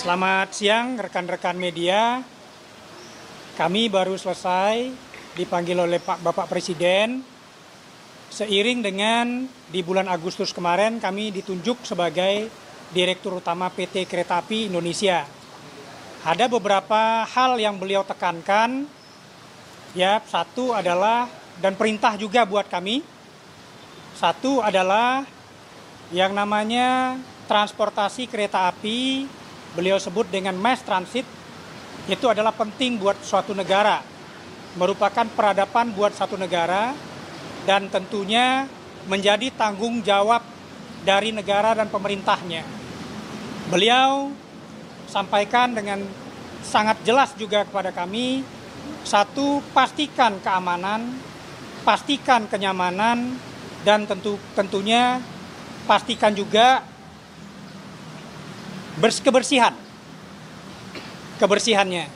Selamat siang rekan-rekan media. Kami baru selesai dipanggil oleh Bapak Presiden. Seiring dengan di bulan Agustus kemarin kami ditunjuk sebagai Direktur Utama PT Kereta Api Indonesia. Ada beberapa hal yang beliau tekankan. Ya, satu adalah dan perintah juga buat kami. Satu adalah yang namanya transportasi kereta api, beliau sebut dengan mass transit, itu adalah penting buat suatu negara, merupakan peradaban buat satu negara, dan tentunya menjadi tanggung jawab dari negara dan pemerintahnya. Beliau sampaikan dengan sangat jelas juga kepada kami, satu, pastikan keamanan, pastikan kenyamanan, dan tentunya pastikan juga kebersihannya.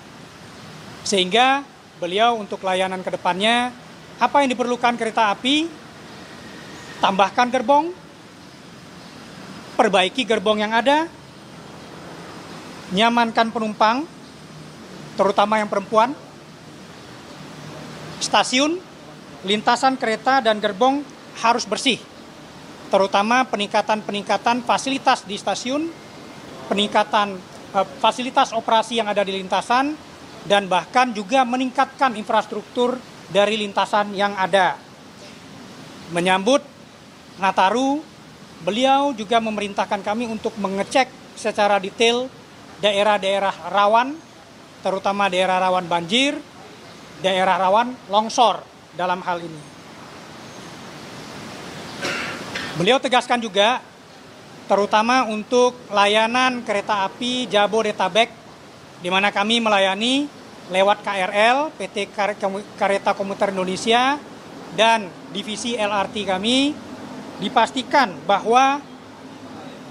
Sehingga beliau untuk layanan ke depannya, apa yang diperlukan kereta api, tambahkan gerbong, perbaiki gerbong yang ada, nyamankan penumpang, terutama yang perempuan, stasiun, lintasan kereta dan gerbong harus bersih, terutama peningkatan fasilitas di stasiun, peningkatan fasilitas operasi yang ada di lintasan, dan bahkan juga meningkatkan infrastruktur dari lintasan yang ada. Menyambut Nataru, beliau juga memerintahkan kami untuk mengecek secara detail daerah-daerah rawan, terutama daerah rawan banjir, daerah rawan longsor dalam hal ini. Beliau tegaskan juga, terutama untuk layanan kereta api Jabodetabek, di mana kami melayani lewat KRL, PT Kereta Komuter Indonesia, dan divisi LRT kami, dipastikan bahwa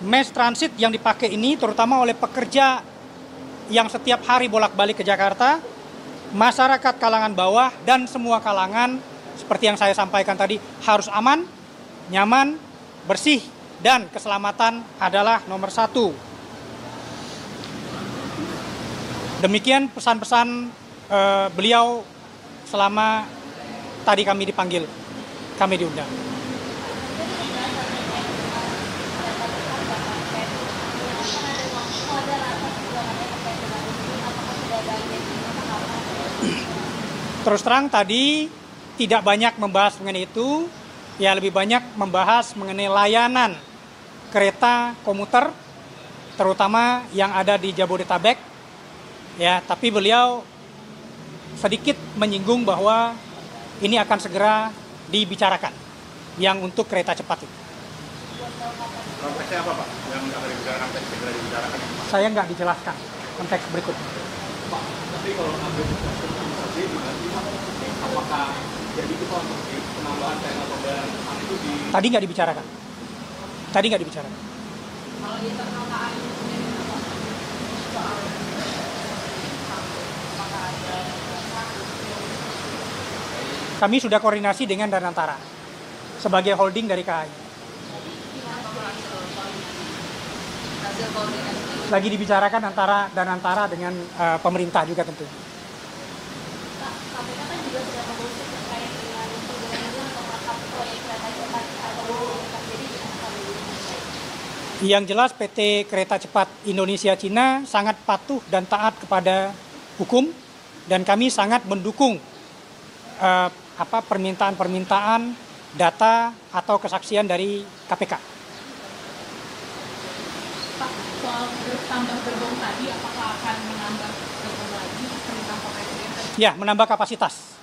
mass transit yang dipakai ini, terutama oleh pekerja yang setiap hari bolak-balik ke Jakarta, masyarakat kalangan bawah, dan semua kalangan, seperti yang saya sampaikan tadi, harus aman, nyaman, bersih, dan keselamatan adalah nomor satu. Demikian pesan-pesan beliau selama tadi kami dipanggil, kami diundang. Terus terang tadi tidak banyak membahas mengenai itu. Ya, lebih banyak membahas mengenai layanan kereta komuter, terutama yang ada di Jabodetabek. Ya, tapi beliau sedikit menyinggung bahwa ini akan segera dibicarakan, yang untuk kereta cepat itu. Konteksnya apa, Pak? Yang akan dibicarakan segera dibicarakan? Saya nggak dijelaskan konteks berikutnya. Pak, tapi kalau ambil apakah jadi itu untuk penambahan teknologi pembayaran itu di... Tadi nggak dibicarakan. Kalau di internal KAI sendiri apa? Soal apakah ada Kami sudah koordinasi dengan Danantara sebagai holding dari KAI. hasil koordinasi? Lagi dibicarakan antara Danantara dengan pemerintah juga tentu. KPK kan juga sudah mengusut terkait dengan pembangunan pemangkap proyek kereta cepat atau jadi Yang jelas PT Kereta Cepat Indonesia Cina sangat patuh dan taat kepada hukum, dan kami sangat mendukung permintaan-permintaan data atau kesaksian dari KPK. Pak, soal tambah gerbong tadi, apakah akan menambah gerbong lagi perintah Pak Presiden? Ya, menambah kapasitas.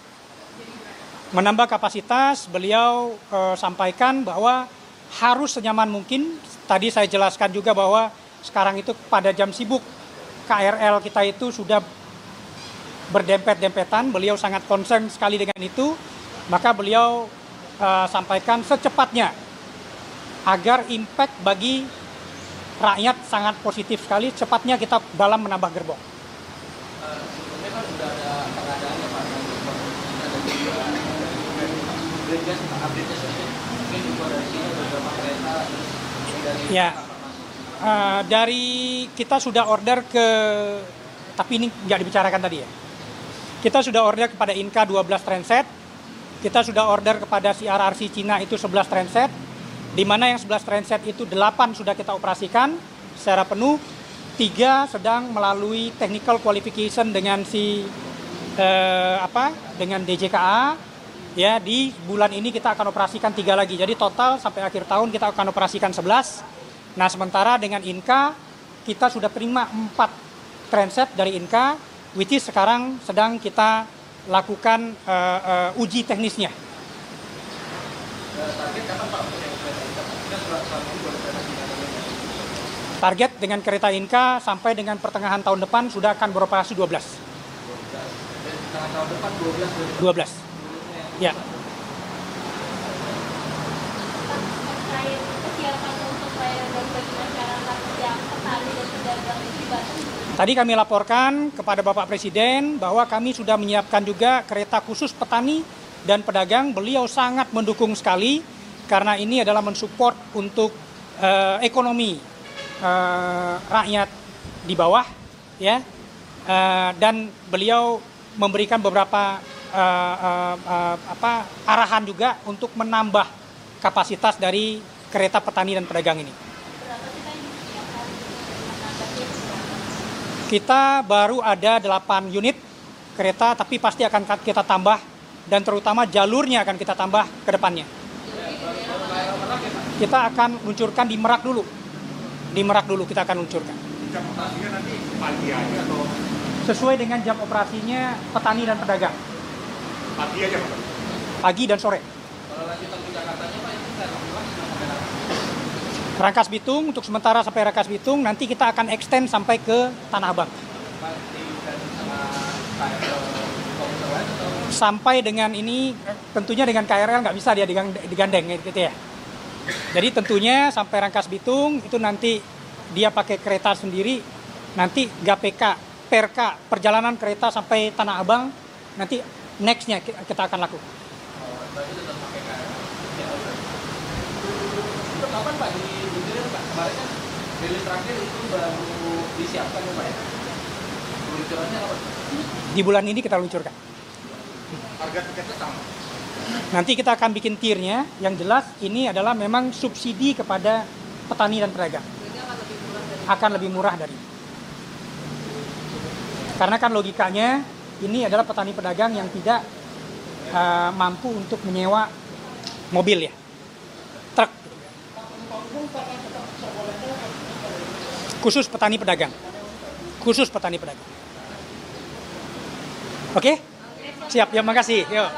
Menambah kapasitas, beliau sampaikan bahwa harus senyaman mungkin. Tadi saya jelaskan juga bahwa sekarang itu pada jam sibuk KRL kita itu sudah berdempet-dempetan. Beliau sangat concern sekali dengan itu. Maka beliau sampaikan secepatnya agar impact bagi rakyat sangat positif sekali. Cepatnya kita dalam menambah gerbong. Sebelumnya kan sudah ada pengadaannya, Pak. Update-nya sedikit. Mungkin juga dari sini beberapa kereta dari Ya. Dari kita sudah order ke, tapi ini nggak dibicarakan tadi ya. Kita sudah order kepada Inka 12 transit. Kita sudah order kepada CRRC Cina itu 11 transit. Di mana yang 11 transit itu 8 sudah kita operasikan secara penuh. 3 sedang melalui technical qualification dengan dengan DJKA. Ya, di bulan ini kita akan operasikan 3 lagi. Jadi total sampai akhir tahun kita akan operasikan 11. Nah, sementara dengan Inka kita sudah terima 4 transit dari Inka, which is sekarang sedang kita lakukan uji teknisnya. Target dengan kereta Inka sampai dengan pertengahan tahun depan sudah akan beroperasi 12. Tahun depan 12. Ya. Terkait kesiapan untuk pelayanan bagi masyarakat yang petani dan pedagang di Batu. Tadi kami laporkan kepada Bapak Presiden bahwa kami sudah menyiapkan juga kereta khusus petani dan pedagang. Beliau sangat mendukung sekali karena ini adalah mensupport untuk ekonomi rakyat di bawah, ya. Dan beliau memberikan beberapa arahan juga untuk menambah kapasitas dari kereta petani dan pedagang ini. Berapa sih Pak yang disediakan menambahnya? Kita baru ada 8 unit kereta, tapi pasti akan kita tambah dan terutama jalurnya akan kita tambah ke depannya. Kita akan luncurkan di Merak dulu. Di Merak dulu kita akan luncurkan. jam operasinya nanti pagi aja atau Sesuai dengan jam operasinya petani dan pedagang. pagi aja Pak? Pagi dan sore. Kalau lanjutan ke Jakartanya Pak, itu saya Rangkas Bitung untuk sementara sampai Rangkas Bitung, nanti kita akan extend sampai ke Tanah Abang. Sampai dengan ini tentunya dengan KRL nggak bisa dia digandeng gitu ya. Jadi tentunya sampai Rangkas Bitung itu nanti dia pakai kereta sendiri, nanti GPK, PRK, perjalanan kereta sampai Tanah Abang, nanti nextnya kita akan lakukan. berarti tetap pakai KRL. Itu kapan Pak diluncurkan Pak? Kemarin kan rilis terakhir itu baru disiapkan ya Pak ya? Peluncurannya apa? Di bulan ini kita luncurkan. Harga tiketnya sama? Nanti kita akan bikin tiernya, yang jelas ini adalah memang subsidi kepada petani dan pedagang. Akan lebih murah dari ini. Karena kan logikanya ini adalah petani pedagang yang tidak mampu untuk menyewa mobil ya, truk. Khusus petani pedagang. Khusus petani pedagang. Oke? Siap, ya makasih. Yuk.